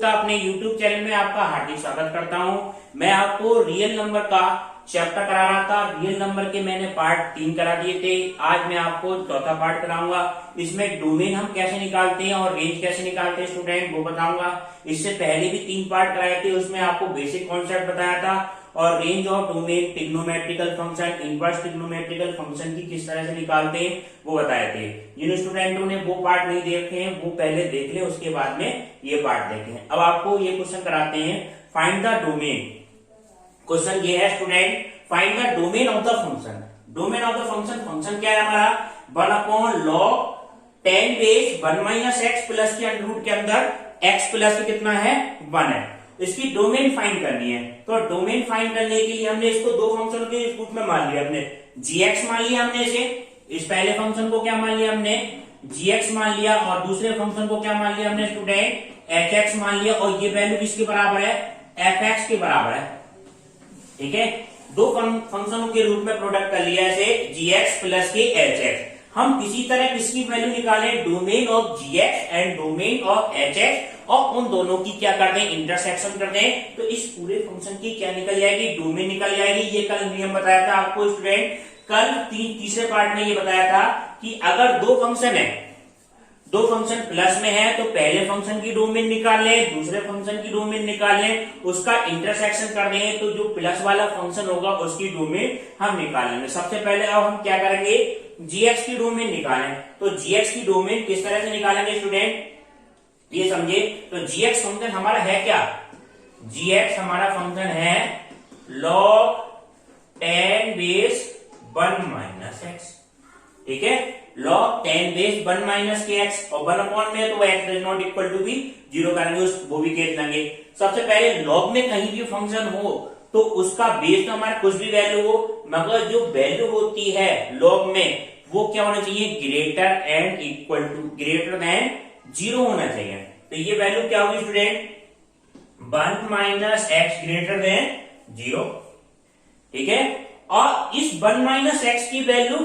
गुप्ता अपने YouTube channel में आपका हार्दिक स्वागत करता हूं। मैं आपको रियल नंबर का चैप्टर करा रहा था। रियल नंबर के मैंने पार्ट 3 करा दिए थे। आज मैं आपको चौथा पार्ट कराऊंगा। इसमें डोमेन हम कैसे निकालते हैं और रेंज कैसे निकालते हैं स्टूडेंट, वो बताऊंगा। इससे पहले भी 3 पार्ट कराए थे, उसमें आपको बेसिक कॉन्सेप्ट बताया था और range of domain, trigonometrical function, inverse trigonometrical function की किस तरह से निकालते हैं वो बताए थे। जिन स्टूडेंटों ने वो पार्ट नहीं देखे हैं वो पहले देख लें, उसके बाद में ये पार्ट देखें। अब आपको ये क्वेश्चन कराते हैं, फाइंड द डोमेन। क्वेश्चन ये है student, find the domain of the function. Domain of the function, function क्या है हमारा 1/log 10 बेस 1 - x प्लस के अंडर रूट के अंदर x प्लस कितना है 1 है। इसकी डोमेन फाइंड करनी है। तो डोमेन फाइंड करने के लिए हमने इसको दो फंक्शन के रूप में मान लिया। हमने gx मान लिया, हमने इसे इस पहले फंक्शन को क्या मान लिया, हमने gx मान लिया और दूसरे फंक्शन को क्या मान लिया हमने स्टूडेंट fx मान लिया। और ये वैल्यू किसके बराबर है, fx के बराबर है। ठीक है, दो फंक्शनों के रूप में प्रोडक्ट कर लिया इसे gx प्लस के hx। हम किसी तरह किसकी वैल्यू निकालें, domain of gx and domain of hx, और उन दोनों की क्या कर दें, इंटरसेक्शन कर दें। तो इस पूरे फंक्शन की क्या निकल जाएगी, डोमेन निकल जाएगी। ये कल नियम बताया था आपको स्टूडेंट, कल तीसरे पार्ट में ये बताया था कि अगर दो फंक्शन है, दो फंक्शन प्लस में है तो पहले फंक्शन की डोमेन निकाल लें, दूसरे फंक्शन की डोमेन निकाल लें, उसका इंटरसेक्शन कर देंगे तो जो प्लस वाला फंक्शन होगा उसकी डोमेन हम निकाल लेंगे। सबसे पहले अब हम क्या करेंगे, gx की डोमेन निकालें। तो gx की डोमेन किस तरह से निकालेंगे स्टूडेंट, ये समझे। तो gx फंक्शन हमारा है क्या, gx हमारा फंक्शन है log 10 बेस 1 - x। ठीक है, log 10 बेस 1 - के x और 1 में तो x does not equal to भी 0 करेंगे, वो भी केस लेंगे। सबसे पहले log में कहीं भी फंक्शन हो तो उसका बेस तो हमारा कुछ भी वैल्यू हो, मगर जो वैल्यू होती है log में वो क्या होना चाहिए, ग्रेटर देन 0 होना चाहिए। तो ये वैल्यू क्या होगी स्टूडेंट, 1 - x ग्रेटर देन 0। ठीक है, और इस 1 - x की वैल्यू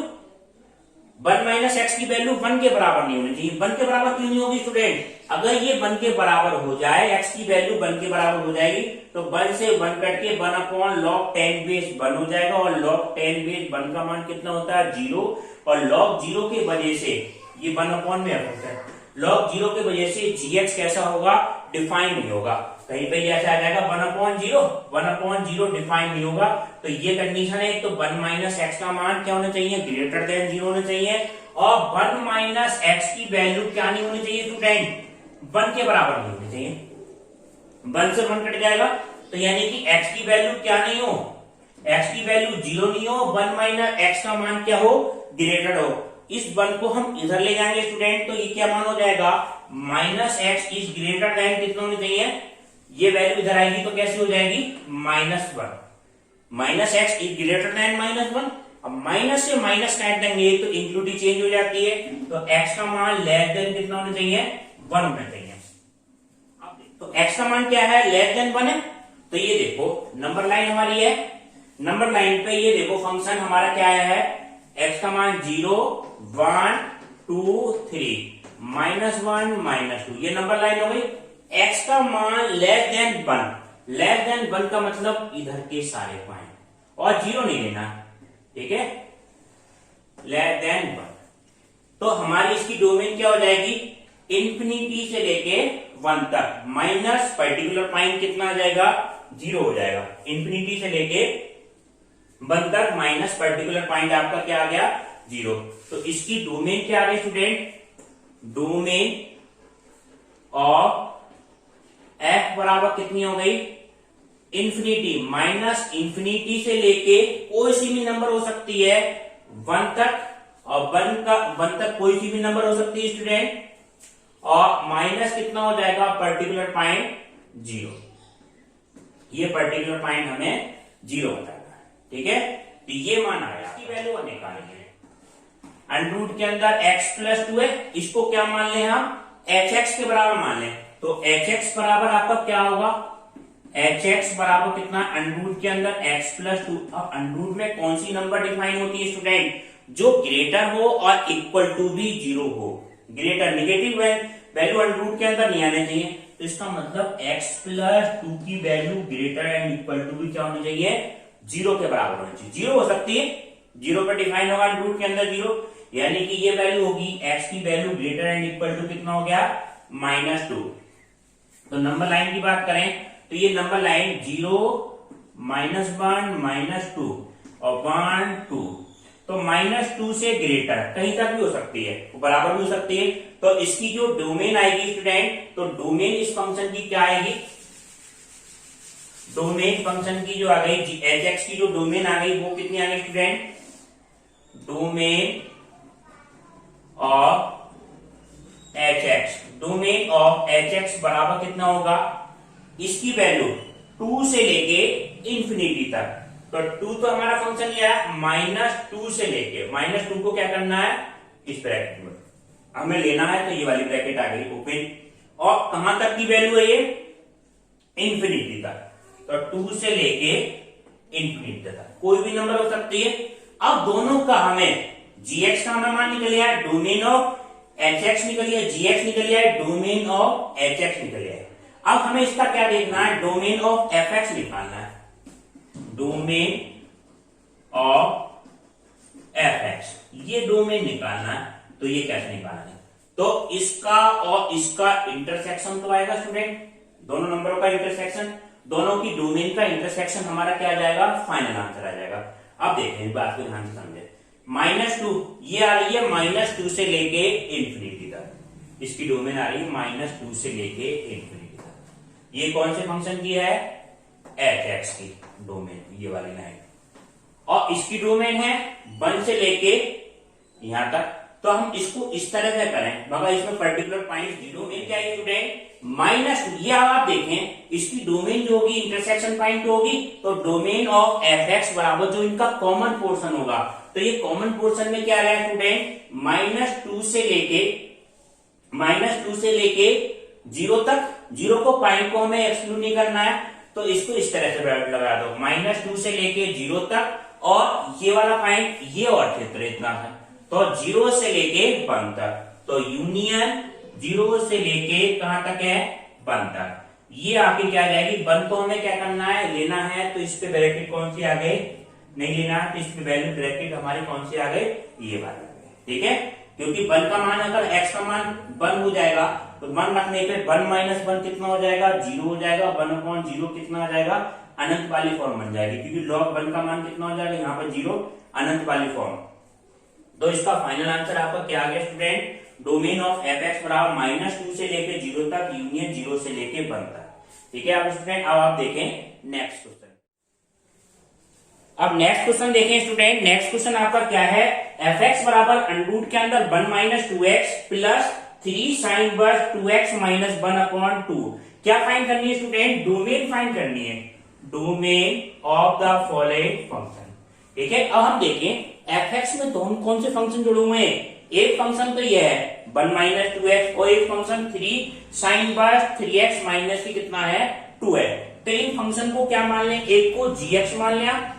1 - x की वैल्यू 1 के बराबर नहीं होनी चाहिए। 1 के बराबर क्यों नहीं होगी स्टूडेंट, अगर ये 1 के बराबर हो जाए, x की वैल्यू 1 के बराबर हो जाएगी तो 1 से 1 कट के 1/log 10 बेस 1 हो जाएगा। और log 10 बेस 1 का मान कितना होता है 0, और log 0 के वजह से ये 1 में होता है। log 0 के वजह से gx कैसा होगा, डिफाइन नहीं होगा। कहीं पे ऐसा आ जाएगा 1/0 डिफाइन नहीं होगा। तो ये कंडीशन है, तो 1 - x का मान क्या होना चाहिए, ग्रेटर देन 0 होना चाहिए। और 1 - x की वैल्यू क्या नहीं होनी चाहिए स्टूडेंट, 1 के बराबर नहीं होनी चाहिए। 1 से 1 कट जाएगा तो यानी कि x की वैल्यू क्या नहीं हो, x की वैल्यू 0 नहीं हो, 1 - x का मान क्या हो, ग्रेटर हो। इस 1 को हम इधर ले जाएंगे स्टूडेंट, तो ये क्या मान हो जाएगा, -x इज ग्रेटर देन कितना होना चाहिए, ये वैल्यू इधर आएगी तो कैसी हो जाएगी, -1। -x is greater than -1। अब माइनस से माइनस काट देंगे तो इंक्लूडिंग चेंज हो जाती है, तो x का मान लेस देन कितना होना चाहिए, 1 होना चाहिए। तो x का मान क्या है, लेस देन 1 है। तो ये देखो नंबर लाइन हमारी है, नंबर लाइन पे ये देखो फंक्शन हमारा क्या आया है, x का मान 0 1 2 3 -1 -2, ये नंबर लाइन हो गई। x का मान लेस देन 1, लेस देन 1 का मतलब इधर के सारे पॉइंट और 0 नहीं लेना। ठीक है, लेस देन 1, तो हमारी इसकी डोमेन क्या हो जाएगी, इंफिनिटी से लेके 1 तक, माइनस पर्टिकुलर पॉइंट कितना आ जाएगा, 0 हो जाएगा। इंफिनिटी से लेके 1 तक माइनस पर्टिकुलर पॉइंट आपका क्या आ गया, 0। तो इसकी डोमेन क्या आ गई स्टूडेंट, डोमेन ऑफ f बराबर कितनी हो गई, इंफिनिटी, माइनस इंफिनिटी से लेके कोई सी भी नंबर हो सकती है 1 तक, और 1 तक कोई सी भी नंबर हो सकती है स्टूडेंट, और माइनस कितना हो जाएगा, पर्टिकुलर पॉइंट 0। ये पर्टिकुलर पॉइंट हमें 0 बताएगा। ठीक है, तो ये मान आया, इसकी वैल्यू निकालेंगे। अंडर रूट के अंदर x प्लस 2 है, इसको क्या मान लें हम, hx के बराबर मान लें। तो hx बराबर आपका क्या होगा, hx बराबर कितना, अंडर रूट के अंदर x प्लस 2। अब अंडर रूट में कौन सी नंबर डिफाइन होती है स्टूडेंट, जो ग्रेटर हो और इक्वल टू भी 0 हो। Greater, negative value under root के अंदर नहीं आने चाहिए। तो इसका मतलब x प्लस 2 की value greater and equal to भी क्या होनी चाहिए, 0 के बराबर होनी चाहिए। 0 हो सकती है, 0 पर डिफाइन होगा रूट के अंदर 0, यानी कि ये वैल्यू होगी x की value greater and equal to कितना हो गया, -2। तो नंबर लाइन की बात करें तो ये नंबर लाइन 0, -1, -2 और 1, 2, तो -2 से ग्रेटर कहीं तक भी हो सकती है, वो बराबर भी हो सकती है। तो इसकी जो डोमेन आएगी स्टूडेंट, तो डोमेन इस फंक्शन की क्या आएगी, डोमेन फंक्शन की जो आ गई एच की जो डोमेन आ गई वो कितनी आ गई student, domain of H, domain of H बराबर कितना होगा, इसकी वैल्यू 2 से लेके इंफिनिटी तक। तो 2 तो हमारा फंक्शन ये है, -2 से लेके, -2 को क्या करना है, इस ब्रैकेट में हमें लेना है, तो ये वाली ब्रैकेट आ गई ओपन, और कहां तक की वैल्यू है ये, इंफिनिटी तक। तो 2 से लेके इंफिनिटी तक कोई भी नंबर हो सकती है। अब दोनों का हमें gx का हमें मान निकल आया, डोमेन ऑफ hx निकल गया, gx निकल गया, डोमेन ऑफ hx निकल गया। अब हमें इसका क्या देखना है, डोमेन ऑफ fx निकालना है, डोमेन ऑफ fx, ये डोमेन निकालना है। तो ये कैसे निकालना है, तो इसका और इसका इंटरसेक्शन तो आएगा स्टूडेंट, दोनों नंबरों का इंटरसेक्शन, दोनों की डोमेन का इंटरसेक्शन हमारा क्या आ जाएगा, फाइनल आंसर आ जाएगा। अब देखें इस बात को ध्यान से समझे, -2 ये आ रही है -2 से लेके इंफिनिटी तक, इसकी डोमेन आ रही है -2 से लेके इंफिनिटी तक। ये कौन से फंक्शन की है, एच की डोमेन, ये वाली लाइन, और इसकी डोमेन है 1 से लेके यहां तक। तो हम इसको इस तरह से करें, मगर इसमें पर्टिकुलर पॉइंट जीरो में क्या है स्टूडेंट, -2, ये आप देखें इसकी डोमेन जो होगी इंटरसेक्शन पॉइंट होगी, तो डोमेन ऑफ fx बराबर जो इनका कॉमन पोर्शन होगा, तो ये कॉमन पोर्शन में क्या रहा स्टूडेंट, -2 से लेके 0 तक, 0 को पॉइंट को हमें एक्सक्लूड नहीं करना है, तो इसको इस तरह से ब्रैकेट लगा दो, -2 से लेके 0 तक, और ये वाला पॉइंट ये और क्षेत्र इतना है, तो 0 से लेके 1 तक, तो यूनियन 0 से लेके कहां तक है, 1 तक। ये आपकी क्या आ जाएगी, 1 को हमें क्या करना है, लेना है, तो इस पे ब्रैकेट कौन सी आ गई, नहीं लेना है, तो इस पे वैल्यू ब्रैकेट हमारी कौन सी आ गई, ये वाली, ठीक है, क्योंकि 1 का मान अगर x का मान 1 हो जाएगा, तो 1 रखने पे 1 - 1 कितना हो जाएगा, 0 हो जाएगा, 1/0 कितना आ जाएगा, अनंत वाली फॉर्म बन जाएगी, क्योंकि log 1 का मान कितना हो जाएगा, यहाँ पर 0, अनंत वाली फॉर्म। तो इसका फाइनल आंसर आपका क्या आ गया स्टूडेंट, डोमेन ऑफ fx बराबर -2 से लेके 0 तक, यूनियन 0 से लेके 1 तक, ठीक है। अब स्टूडेंट अब आप देखें नेक्स्ट क्वेश्चन। अब नेक्स्ट क्वेश्चन देखें स्टूडेंट, नेक्स्ट क्वेश्चन आपका क्या है, fx बराबर √ के अंदर 1 - 2x प्लस 3 sin 2x - 1/2, क्या फाइंड करनी है स्टूडेंट, डोमेन फाइंड करनी है, domain of the following function, ठीक है। अब हम देखें fx में कौन से फंक्शन जुड़े हुए हैं, एक फंक्शन तो ये है 1 - 2x, और एक फंक्शन 3 sin 3x माइनस की कितना है, 2 है। तो इन फंक्शन को क्या मान लें, एक को gx मान लिया,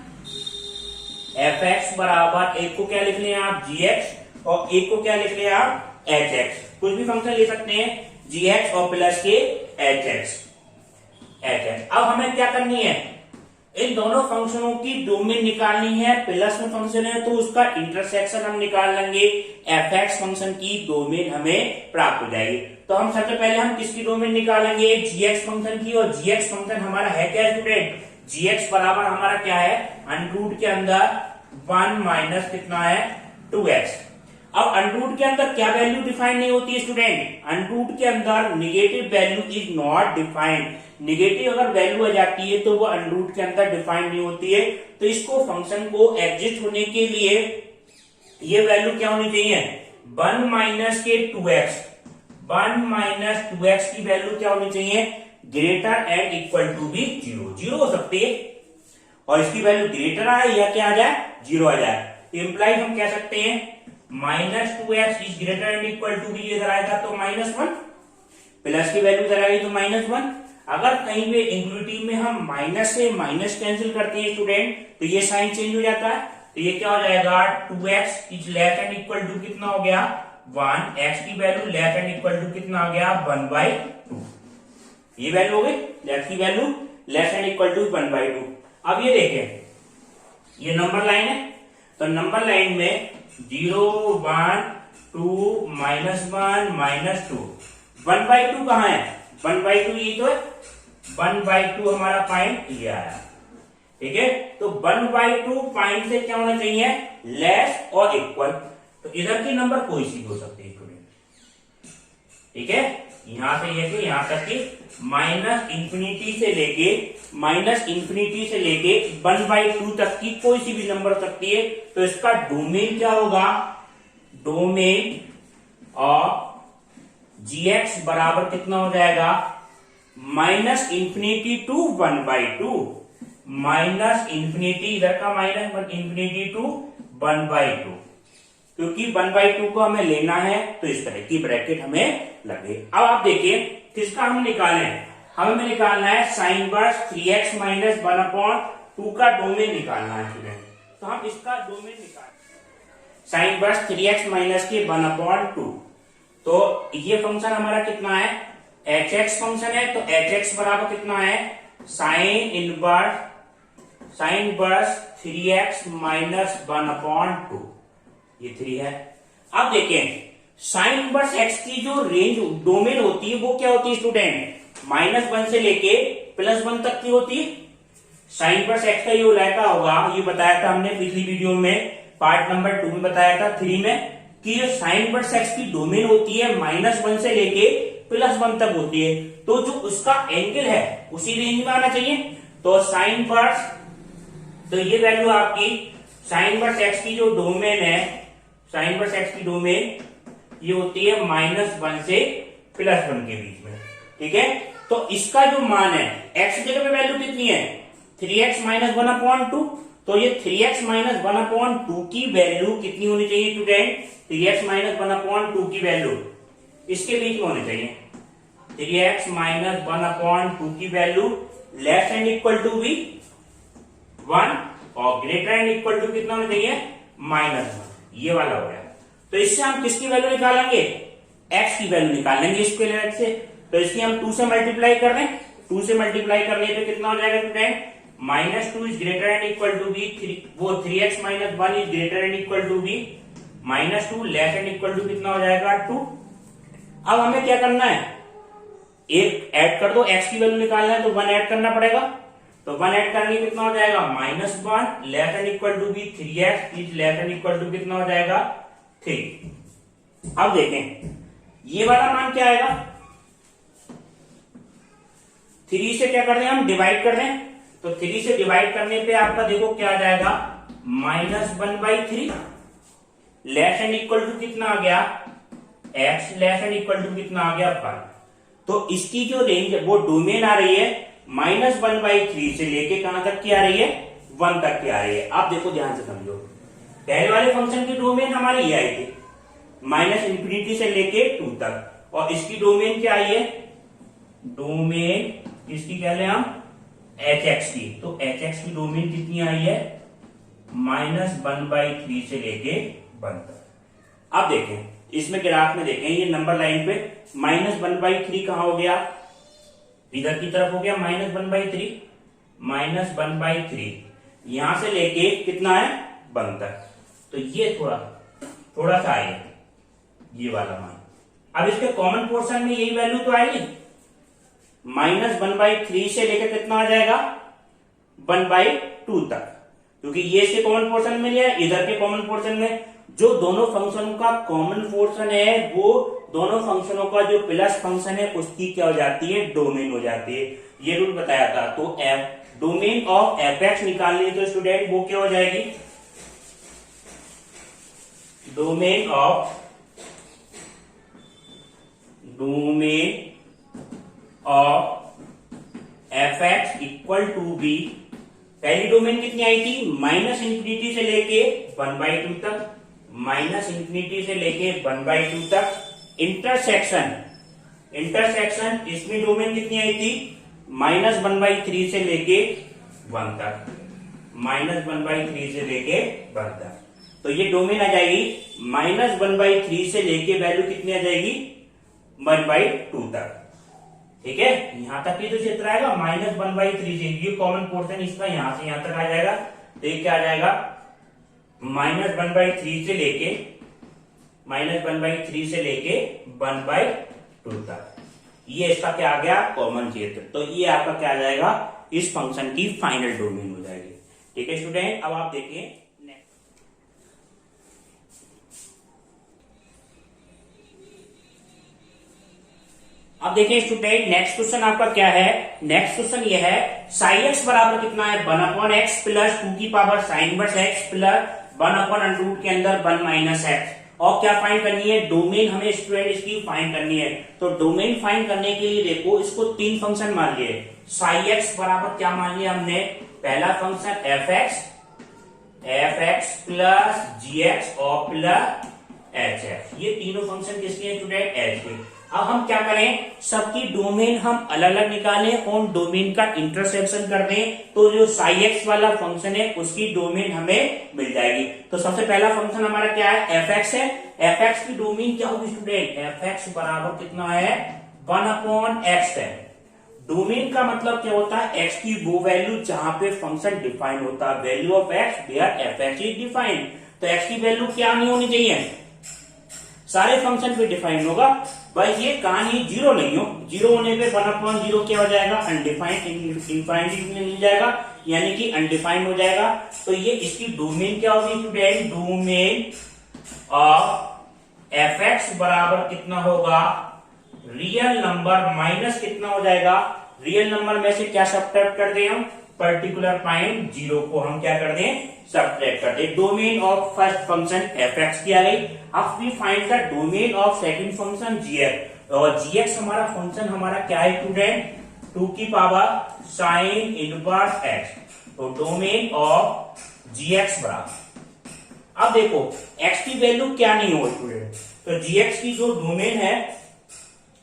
fx बराबर एक को क्या लिख लें आप, gx, और एक को क्या लिख लें आप, hx, कुछ भी फंक्शन ले सकते हैं, gx और प्लस के hx। अब हमें क्या करनी है, इन दोनों फंक्शनों की डोमेन निकालनी है, प्लस में फंक्शन है तो उसका इंटरसेक्शन हम निकाल लेंगे, fx फंक्शन की डोमेन हमें प्राप्त हो जाएगी। तो हम सबसे पहले हम किसकी डोमेन निकालेंगे, gx फंक्शन की, और gx फंक्शन हमारा है क्या स्टूडेंट, gx बराबर हमारा क्या है, √ के अंदर 1 माइनस कितना है, 2x। अब √ के अंदर क्या वैल्यू डिफाइन नहीं होती है स्टूडेंट, √ के अंदर negative value is not defined, negative अगर वैल्यू आ जाती है तो वो √ के अंदर डिफाइन नहीं होती है। तो इसको फंक्शन को एग्जिस्ट होने के लिए ये वैल्यू क्या होनी चाहिए, 1 माइनस के 2x, 1 माइनस 2x की वैल्यू क्या होनी चाहिए, ग्रेटर एंड इक्वल टू भी 0 हो सकती है, और इसकी वैल्यू ग्रेटर आए या क्या आ जाए, 0 आ जाए। इंप्लाई हम कह सकते हैं -2x is greater and equal to भी इधर आएगा तो -1, प्लस की वैल्यू इधर आएगी तो -1। अगर कहीं पे इंक्लूटिव में हम माइनस से माइनस कैंसिल करते हैं स्टूडेंट, तो ये साइन चेंज हो जाता है, तो ये क्या हो जाएगा, 2x is less and equal to कितना हो गया, 1, x की value less and equal to कितना आ गया, 1/2। ये वैल्यू हो गई, x की value less and equal to 1/2। अब ये देखें, ये नंबर लाइन है, तो नंबर लाइन में 0 1 2 -1 -2 1/2 कहाँ है, 1/2 ये तो है, 1/2 हमारा पॉइंट ये आया। ठीक है, तो 1/2 पॉइंट से क्या होना चाहिए, लेस और इक्वल। तो इधर की नंबर कोई सी हो सकती है स्टूडेंट। ठीक है, यहां से लेके यहां तक की -∞ से लेके -1/2 तक की कोई सी भी नंबर हो सकती है। तो इसका डोमेन क्या होगा, डोमेन ऑफ gx बराबर कितना हो जाएगा, -∞ टू 1/2, -∞ इधर का -∞ टू 1/2, क्योंकि 1/2 को हमें लेना है तो इस तरह की ब्रैकेट हमें लगे। अब आप देखिए किसका हम निकालें, हमें निकालना है साइन इनवर्स 3x - 1/2 का डोमेन निकालना है स्टूडेंट। तो हम इसका डोमेन निकालें, साइन इनवर्स 3x - 1/2। तो ये फंक्शन हमारा कितना है, hx फंक्शन है, तो hx बराबर कितना है, साइन इनवर्स 3x - 1/2, ये 3 है। अब देखें साइन इनवर्स x की जो रेंज डोमेन होती है वो क्या होती है स्टूडेंट, -1 से लेके +1 तक की होती है। साइन इनवर्स x का ये लायका होगा, ये बताया था हमने पिछली वीडियो में, पार्ट नंबर 2 में बताया था 3 में, कि जो साइन इनवर्स x की डोमेन होती है -1 से लेके +1 तक होती है, तो जो उसका एंगल है उसी रेंज में आना चाहिए। तो साइन इनवर्स, तो ये वैल्यू आपकी साइन इनवर्स x की जो डोमेन है, साइन इनवर्स x की डोमेन ये होती है -1 से +1 के बीच में। ठीक है, तो इसका जो मान है x की जगह पे वैल्यू कितनी है, 3x - 1/2, तो ये 3x - 1/2 की वैल्यू कितनी होनी चाहिए स्टूडेंट, 3x - 1/2 की वैल्यू इसके बीच में होनी चाहिए, 3x - 1/2 की value less and equal to भी 1 और ग्रेटर एंड इक्वल टू कितना होना चाहिए, -1, ये वाला हो गया। तो इससे हम किसकी वैल्यू निकालेंगे, x की वैल्यू निकाल लेंगे स्केलर x से। तो इसकी हम 2 से मल्टीप्लाई कर दें, 2 से मल्टीप्लाई करने पे कितना हो जाएगा student, -2 is greater and equal to be, वो 3x - 1 is greater and equal to B, -2 less and equal to कितना हो जाएगा 2। अब हमें क्या करना है, एक ऐड कर दो, x की वैल्यू निकालना है तो 1 ऐड करना पड़ेगा। तो 1 ऐड करने कितना हो जाएगा, -1 less and equal to be 3x is less and equal to कितना हो जाएगा 3। अब देखें ये वाला मान क्या आएगा, 3 से क्या कर दें हम, डिवाइड कर दें। तो 3 से डिवाइड करने पे आपका देखो क्या आ जाएगा, -1/3 लेस एंड इक्वल टू कितना आ गया, x less and equal to कितना आ गया 1। तो इसकी जो रेंज है वो डोमेन आ रही है -1/3 से लेके कहां तक की आ रही है, 1 तक की आ रही है। आप देखो ध्यान से समझो, पहले वाले फंक्शन की डोमेन हमारी ये आई थी -∞ से लेके 2 तक, और इसकी डोमेन क्या आई है, डोमेन इसकी कह लें हम hx की। तो hx की डोमेन कितनी आई है, -1/3 से लेके 1 तक। अब देखें इसमें ग्राफ में देखें, ये नंबर लाइन पे -1/3 कहां हो गया, इधर की तरफ हो गया -1/3 यहां से लेके कितना है 1 तक। तो ये थोड़ा सा आएगा ये वाला मान। अब इसके कॉमन पोर्शन में यही वैल्यू तो आएगी, -1/3 से लेकर कितना आ जाएगा 1/2 तक, क्योंकि ये इसके कॉमन पोर्शन में लिया है, इधर के कॉमन पोर्शन में जो दोनों फंक्शनों का कॉमन पोर्शन है वो दोनों फंक्शनों का जो प्लस फंक्शन है उसकी क्या हो जाती है, डोमेन हो जाती है। ये रूल बताया था। तो डोमेन ऑफ fx निकालनी तो स्टूडेंट वो क्या हो जाएगी, domain of fx equal to be, पहली डोमेन कितनी आई थी, -∞ से लेके 1/2 तक, -∞ से लेके 1/2 तक। इंटरसेक्शन इसमें डोमेन कितनी आई थी, -1/3 से लेके 1 तक, -1/3 से लेके 1 तक। तो ये डोमेन आ जाएगी -1/3 से लेके वैल्यू कितनी आ जाएगी 1/2 तक। ठीक है, यहां तक ही तो क्षेत्र आएगा -1/3 से, ये कॉमन पोर्शन इसका यहां से यहां तक आ जाएगा। तो ये क्या आ जाएगा, -1/3 से लेके 1/2 तक, ये इसका क्या आ गया, कॉमन क्षेत्र। तो ये आपका क्या आ जाएगा, इस फंक्शन की फाइनल डोमेन हो जाएगी। ठीक है स्टूडेंट, अब आप देखिए अब देखिए स्टूडेंट, नेक्स्ट क्वेश्चन आपका क्या है। नेक्स्ट क्वेश्चन ये है, साई एक्स बराबर कितना है, 1/x प्लस 2 की power sine inverse x plus 1/√, के अंदर 1 - x। और क्या फाइंड करनी है, डोमेन हमें स्टूडेंट इसकी फाइंड करनी है। तो डोमेन फाइंड करने के लिए देखो, इसको 3 फंक्शन मान लिए। साई एक्स बराबर क्या मान लिया हमने, पहला फंक्शन f(x) प्लस gx और प्लस hf, ये तीनों फंक्शन किसके हैं स्टूडेंट, h के। अब हम क्या करें, सबकी डोमेन हम अलग अलग निकालें और डोमेन का इंटरसेक्शन कर दें, तो जो साई एक्स वाला फंक्शन है उसकी डोमेन हमें मिल जाएगी। तो सबसे पहला फंक्शन हमारा क्या है, fx है। fx की डोमेन क्या होगी स्टूडेंट, fx बराबर कितना है, 1/x है। डोमेन का मतलब क्या होता है, x की वो वैल्यू जहां पे फंक्शन डिफाइन होता है, value of x where fx is defined. तो x की वैल्यू क्या नहीं होनी चाहिए, सारे फंक्शन पे डिफाइन होगा भाई, ये कहानी जीरो नहीं हो, जीरो होने पे 1/0 क्या हो जाएगा, अनडिफाइंड, इनफाइनाइट मिल जाएगा, यानी कि अनडिफाइंड हो जाएगा। तो ये इसकी डोमेन क्या होगी स्टूडेंट, डोमेन ऑफ fx बराबर कितना होगा, रियल नंबर माइनस कितना हो जाएगा, रियल नंबर में से क्या सब्ट्रैक्ट कर दें हम, पर्टिकुलर पॉइंट 0 को हम क्या कर दें, सब्ट्रैक्ट कर दें। Domain of first function fx की आ गई। अब we find the domain of second function gx, और gx हमारा फंक्शन हमारा क्या है स्टूडेंट, 2 की पावर साइन इनवर्स x। तो डोमेन ऑफ gx बराबर, अब देखो x की वैल्यू क्या नहीं हो स्टूडेंट, तो gx की जो डोमेन है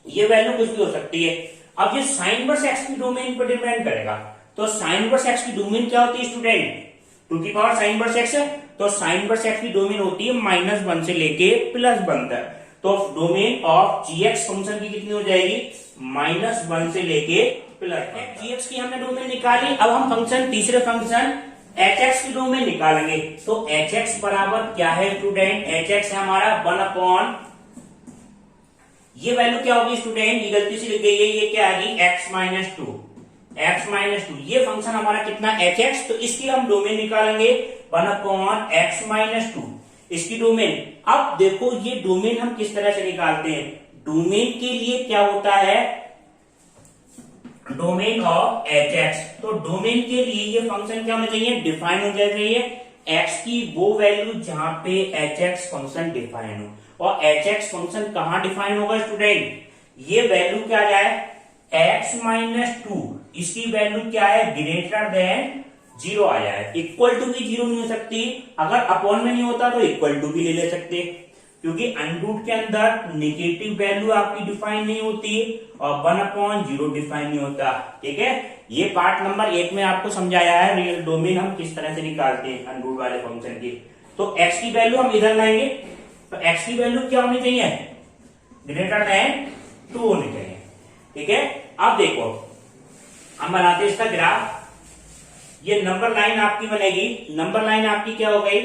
ये वैल्यू कुछ भी हो सकती है। अब ये साइन इनवर्स x की डोमेन पर डिपेंड करेगा। तो साइन इनवर्स x की डोमेन क्या होती है स्टूडेंट, 2 की पावर साइन इनवर्स x है, तो साइन इनवर्स x की डोमेन होती है -1 से लेके +1 तक। तो डोमेन ऑफ gx फंक्शन की कितनी हो जाएगी, -1 से लेके +1। gx की हमने डोमेन निकाली, अब हम फंक्शन तीसरे फंक्शन hx की डोमेन निकालेंगे। तो hx बराबर क्या है स्टूडेंट, hx है हमारा 1/, ये वैल्यू क्या होगी स्टूडेंट, ये गलती से लिख गई है, ये क्या आएगी, x-2, ये फंक्शन हमारा कितना hx, तो इसकी हम डोमेन निकालेंगे 1/x-2, इसकी डोमेन। अब देखो ये डोमेन हम किस तरह से निकालते हैं, डोमेन के लिए क्या होता है, डोमेन ऑफ hx। तो डोमेन के लिए ये फंक्शन क्या होना चाहिए, डिफाइन हो जाना चाहिए, x की वो वैल्यू जहां पे hx फंक्शन डिफाइन हो। और hx फंक्शन कहां डिफाइन होगा स्टूडेंट, ये वैल्यू क्या आ जाए, x-2, इसकी वैल्यू क्या है, ग्रेटर देन 0 आ जाए। इक्वल टू भी 0 नहीं हो सकती, अगर अपॉन में नहीं होता तो इक्वल टू भी ले सकते, क्योंकि अंडरूट के अंदर नेगेटिव वैल्यू आपकी डिफाइन नहीं होती और 1/0 डिफाइन नहीं होता। ठीक है, ये पार्ट नंबर 1 में आपको समझाया है रियल डोमेन हम किस तरह से निकालते हैं अंडरूट वाले फंक्शन की। तो x की वैल्यू हम इधर लाएंगे, तो x की वैल्यू क्या होनी चाहिए, ग्रेटर देन 2 होनी चाहिए। ठीक है, अब देखो हम बनाते हैं इसका ग्राफ। ये नंबर लाइन आपकी बनेगी, नंबर लाइन आपकी क्या हो गई,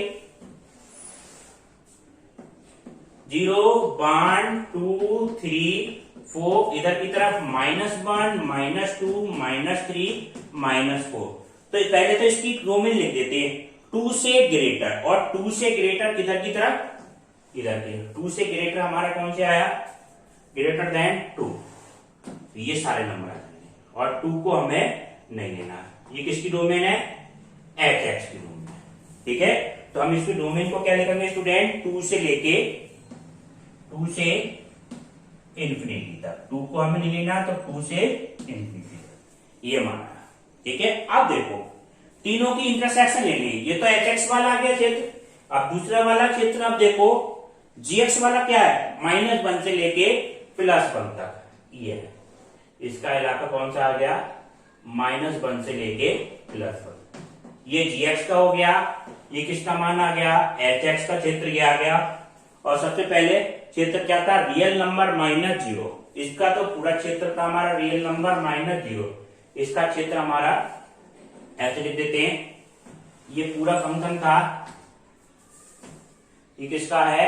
0 1 2 3 4, इधर की तरफ -1 -2 -3 -4। तो पहले तो इसकी डोमेन लिख देते हैं, 2 से ग्रेटर, और 2 से ग्रेटर किधर की तरफ, इधर के 2 से ग्रेटर हमारा कौन से आया, ग्रेटर देन 2, तो ये सारे नंबर आ जाएंगे, और 2 को हमें नहीं लेना। ये किसकी डोमेन है, hx की डोमेन है। ठीक है, तो हम इसकी डोमेन को क्या लिखेंगे स्टूडेंट, 2 से लेके 2 से इंफिनिटी तक, 2 को हमें नहीं लेना, तो 2 से इंफिनिटी तक ये माना। ठीक है, अब देखो तीनों की इंटरसेक्शन लेनी है, ये तो hx वाला आ गया क्षेत्र। अब दूसरा वाला क्षेत्र अब देखो gx वाला क्या है, -1 से लेके +1 तक, ये है इसका इलाका कौन सा आ गया, -1 से लेके +1। ये gx का हो गया, ये किसका मान आ गया, hx का क्षेत्र ये आ गया। और सबसे पहले क्षेत्र क्या था, रियल नंबर माइनस जीरो। इसका तो पूरा क्षेत्र था हमारा रियल नंबर माइनस जीरो। इसका क्षेत्र हमारा ऐसे लिख देते हैं, ये पूरा फंक्शन था, ये किसका है,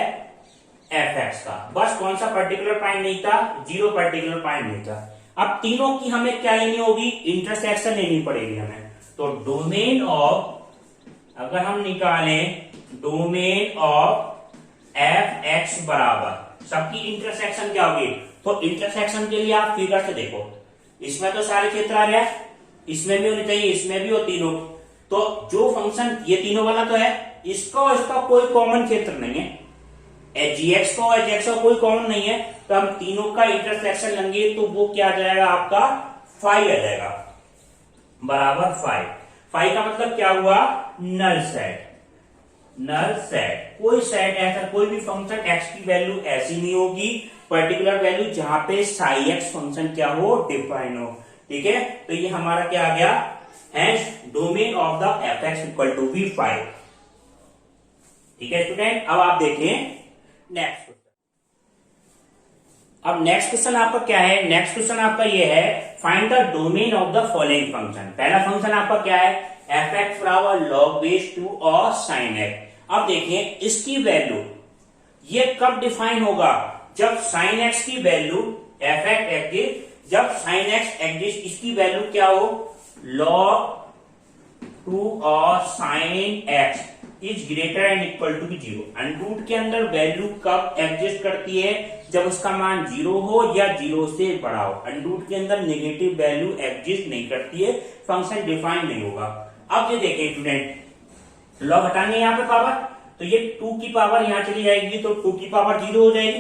एफ एक्स का। बस कौन सा पर्टिकुलर पॉइंट नहीं था, जीरो पर्टिकुलर पॉइंट नहीं था। अब तीनों की हमें क्या लेनी होगी, इंटरसेक्शन लेनी पड़ेगी हमें। तो डोमेन ऑफ, अगर हम निकालें डोमेन ऑफ एफ एक्स बराबर सबकी इंटरसेक्शन क्या होगी, तो इंटरसेक्शन के लिए आप फिगर से देखो, इसमें तो सारे क्षेत्र आ रहे हैं, इसमें भी होने चाहिए, इसमें भी हो, तीनों। तो जो फंक्शन ये तीनों वाला तो है, इसका और इसका कोई कॉमन क्षेत्र नहीं है, जी एक्स का और एच एक्स का कोई कॉमन नहीं है। तो हम तीनों का इंटरसेक्शन लेंगे तो वो क्या आ जाएगा आपका, फाइव आ जाएगा, बराबर फाइव। फाइव का मतलब क्या हुआ, नल सेट। नल सेट, कोई सेट ऐसा, कोई भी फंक्शन एक्स की वैल्यू ऐसी नहीं होगी, पर्टिकुलर वैल्यू जहां पे साई एक्स फंक्शन क्या हो, डिफाइन हो। ठीक है, तो ये हमारा क्या आ गया, hash domain of the f x equal to be five. ठीक है स्टूडेंट, अब आप देखें नेक्स्ट क्वेश्चन। अब नेक्स्ट क्वेश्चन आपका क्या है, नेक्स्ट क्वेश्चन आपका ये है, find the domain of the following function. पहला फंक्शन आपका क्या है, एफ एक्स बराबर लॉग बेस 2 और साइन एक्स। अब देखिए इसकी वैल्यू ये कब डिफाइन होगा, जब साइन एक्स की वैल्यू एफ एक्स एग्जिस्ट, जब साइन एक्स एग्जिस्ट इसकी वैल्यू क्या हो, लॉग 2 और sine x is greater and equal to zero. Under root के अंदर वैल्यू कब एग्जिस्ट करती है, जब उसका मान जीरो हो या जीरो से बड़ा हो। अंडरूट के अंदर नेगेटिव वैल्यू एग्जिस्ट नहीं करती है, फंक्शन डिफाइन नहीं होगा। अब ये देखें स्टूडेंट, लॉग हटाएंगे यहाँ पे पावर, तो ये 2 की पावर यहां चली जाएगी, तो 2 की पावर 0 हो जाएगी।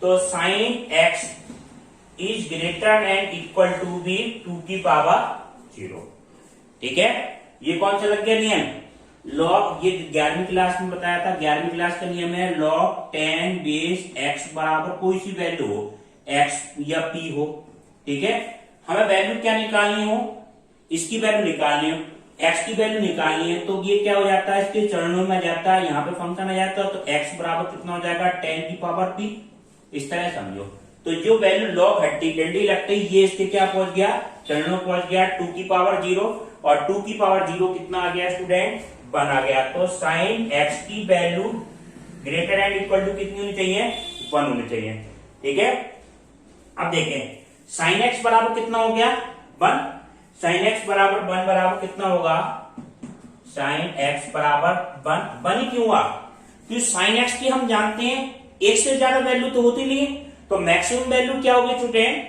तो sine x is greater and equal to B 2 की पावर 0। ठीक है, ये कौन सा लग गया नियम, लॉग, ये 11वीं क्लास में बताया था, 11वीं क्लास का नियम है, लॉग 10 बेस एक्स बराबर कोई सी वैल्यू हो, एक्स या पी हो। ठीक है, हमें वैल्यू क्या निकालनी हो, इसकी वैल्यू निकालनी हो, एक्स की वैल्यू निकालनी है, तो ये क्या हो जाता है, इसके चरणों में जाता है, यहाँ पे फंक्शन आ जाता है, तो एक्स बराबर कितना हो जाएगा, 10 की पावर पी। इस तरह समझो, तो जो वैल्यू लॉग हट्टी डंडी लगते ही ये इसके क्या पहुंच गया, चरणों पहुंच गया, 2 की पावर 0, और 2 की पावर 0 कितना आ गया स्टूडेंट, 1 आ गया। तो साइन एक्स की value greater and equal to कितनी होनी चाहिए, 1 होनी चाहिए। ठीक है, अब देखें साइन एक्स बराबर कितना हो गया, 1। साइन एक्स बराबर 1 बराबर कितना होगा, साइन एक्स बराबर 1 ही क्यों हुआ, क्योंकि साइन एक्स की हम जानते हैं एक से ज्यादा वैल्यू तो होती नहीं है, तो मैक्सिमम वैल्यू क्या होगी स्टूडेंट,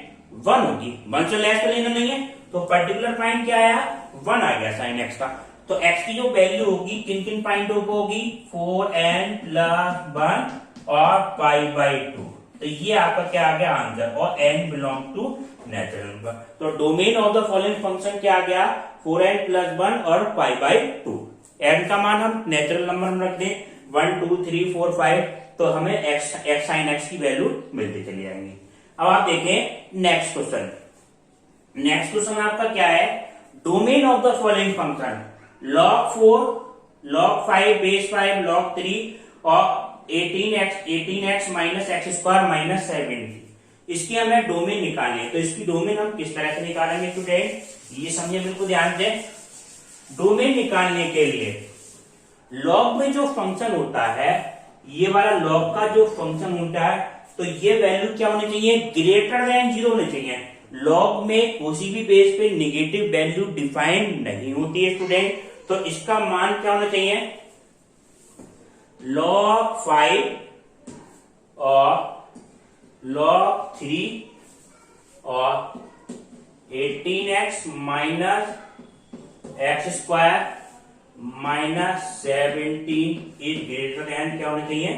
1 होगी, 1 से लेस तो लेना नहीं है, तो पर्टिकुलर पॉइंट क्या आया, 1 आ गया साइन एक्स का। तो एक्स की जो वैल्यू होगी किन किन पॉइंटों पर होगी, 4n+1 और π/2। तो ये आपका क्या आ गया आंसर, और n belong to natural number. तो domain of the following function क्या आ गया, 4n+1 और π/2। n का मान हम नेचुरल नंबर में रख दें, 1 2 3 4 5, तो हमें x sin x की वैल्यू मिलती चली जाएंगी। अब आप देखें नेक्स्ट क्वेश्चन। नेक्स्ट क्वेश्चन आपका क्या है, domain of the following function log 4, log 5 base 5, log 3 और 18x minus x square minus 70। इसकी हमें डोमेन निकालनी है, तो इसकी डोमेन हम किस तरह से निकालेंगे स्टूडेंट, ये समझिए, बिल्कुल ध्यान दें। डोमेन निकालने के लिए लॉग में जो फंक्शन होता है, ये वाला लॉग का जो फंक्शन होता है, तो ये वैल्यू क्या होनी चाहिए, ग्रेटर देन 0 होनी चाहिए। लॉग में किसी भी बेस पे नेगेटिव वैल्यू डिफाइन नहीं होती है स्टूडेंट, तो इसका मान क्या होना चाहिए, log 5 और log 3 और 18x minus x square minus 17 is greater than क्या होना चाहिए,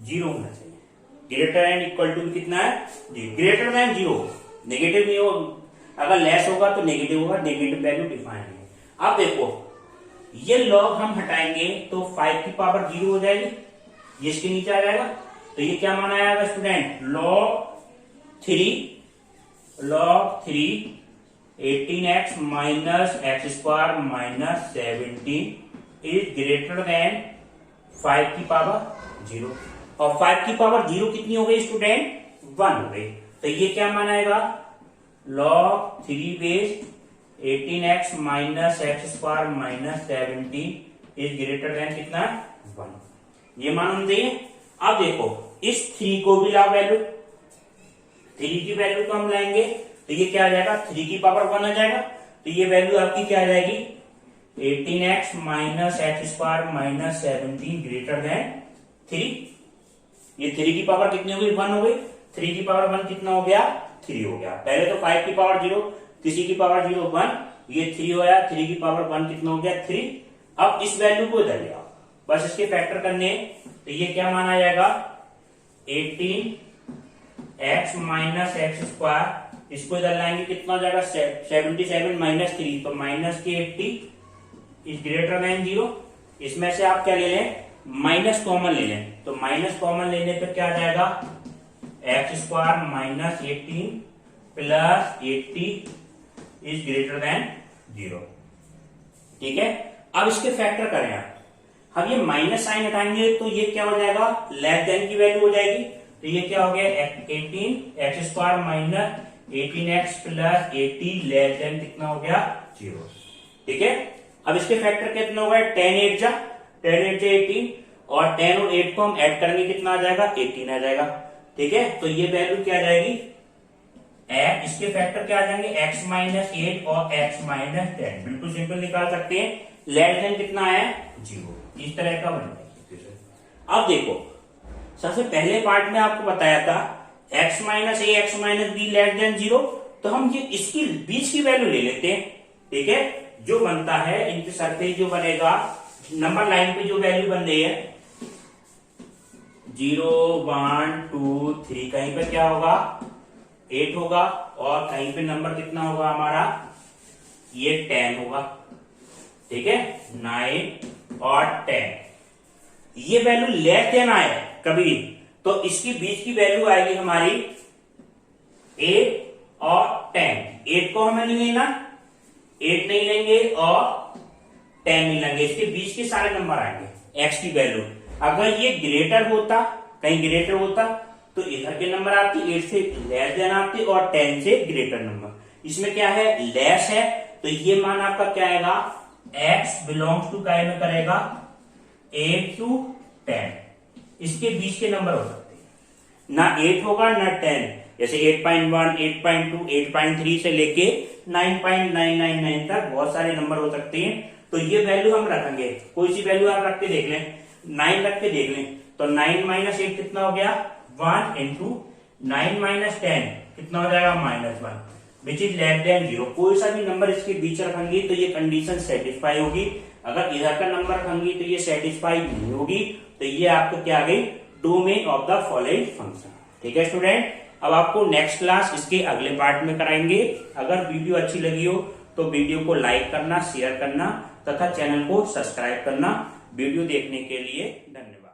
0 होना चाहिए। ग्रेटर देन इक्वल टू कितना है, ग्रेटर देन 0, नेगेटिव नहीं हो, अगर लेस होगा तो नेगेटिव होगा, नेगेटिव वैल्यू डिफाइन है। अब देखो ये लॉग हम हटाएंगे तो 5 की पावर 0 हो जाएगी, ये इसके नीचे आ जाएगा, तो ये क्या माना जाएगा student, log 3 18x minus x square minus 17 is greater than 5 की पावर 0। और 5 की पावर 0 कितनी हो गई स्टूडेंट 1 हो गई। तो ये क्या मानाएगा log 3 base 18x minus x square minus 17 is greater than कितना 1, ये मान चाहिए। अब देखो इस 3 को भी ला वैल्यू, 3 की वैल्यू को हम लाएंगे तो ये क्या आ जाएगा 3 की पावर 1 आ जाएगा। तो ये वैल्यू आपकी क्या आ जाएगी 18x minus x square minus 17 greater than 3। ये 3 की पावर कितनी हो गई 1 हो गई, 3 की पावर 1 कितना हो गया 3 हो गया। पहले तो 5 की पावर 0, किसी की पावर 0 1, ये 3 हो गया, 3 की पावर 1 कितना हो गया 3। अब इस वैल्यू को इधर ले आओ, बस इसके फैक्टर करने, तो ये क्या माना जाएगा 18x माइनस एक्स स्क्वायर, इसको इधर लाएंगे कितना हो जाएगा 77 माइनस 3, तो माइनस के 80 इज ग्रेटर देन 0। इसमें से आप क्या ले लें माइनस कॉमन ले लें, तो माइनस कॉमन लेने पर क्या आ जाएगा x square minus 18 plus 80 is greater than 0। ठीक है, अब इसके फैक्टर करें आप, हम ये माइनस साइन हटाएंगे तो ये क्या हो जाएगा लेस देन की वैल्यू हो जाएगी। तो ये क्या हो गया 18 x square minus 18x plus 80 less than कितना हो गया 0। ठीक है, अब इसके फैक्टर कितना हो गया 10 8 जा 18 और 10 और 8 को हम ऐड करेंगे कितना आ जाएगा 18 आ जाएगा। ठीक है, तो ये वैल्यू क्या आ जाएगी इसके फैक्टर क्या आ जाएंगे x माइनस 8 और x माइनस 10, बिल्कुल सिंपल निकाल सकते हैं। लेस देन कितना है 0, इस तरह का बन जाएगा। अब देखो सबसे पहले पार्ट में आपको बताया था x minus A x minus be less than 0, तो हम ये इसकी बीच की वैल्यू ले लेते हैं। ठीक है, जो बनता है इनके सरफेस जो बनेगा नंबर लाइन पे जो वैल्यू बन रही है 0 1 2 3, कहीं पे क्या होगा 8 होगा और कहीं पे नंबर कितना होगा हमारा ये 10 होगा। ठीक है, 9 और 10, ये वैल्यू लेस देन आए कभी तो इसकी बीच की वैल्यू आएगी हमारी 8 और 10। 8 को हमें नहीं लेना, 8 नहीं लेंगे और 10 नहीं लेंगे, इसके बीच के सारे नंबर आएंगे x की वैल्यू। अगर ये ग्रेटर होता, कहीं ग्रेटर होता तो इधर के नंबर आते 8 से लेस देन आते और 10 से ग्रेटर नंबर। इसमें क्या है लेस है, तो ये मान आपका क्या आएगा x बिलोंग्स टू काय में करेगा 8 to 10। इसके बीच के नंबर हो सकते हैं, ना 8 होगा ना 10, जैसे 8.1 8.2 8.3 से लेके 9.999 तक बहुत सारे नंबर हो सकते हैं। तो ये वैल्यू हम रखेंगे, कोई सी वैल्यू आप रख के देख लें, 9 रख के देख लें, तो 9 माइनस 8 कितना हो गया 1 इंटू 9 माइनस 10 कितना हो जाएगा -1 विच इज लेस देन 0। कोई सा भी नंबर इसके बीच रखेंगे तो ये कंडीशन सेटिस्फाई होगी। अगर इधर का नंबर रखेंगे तो ये सेटिस्फाई नहीं होगी। तो ये आपको क्या आ गई domain of the following function. ठीक है स्टूडेंट, अब आपको नेक्स्ट क्लास इसके अगले पार्ट में कराएंगे। अगर वीडियो अच्छी लगी हो तो वीडियो को लाइक करना, शेयर करना तथा चैनल को सब्सक्राइब करना। वीडियो देखने के लिए धन्यवाद।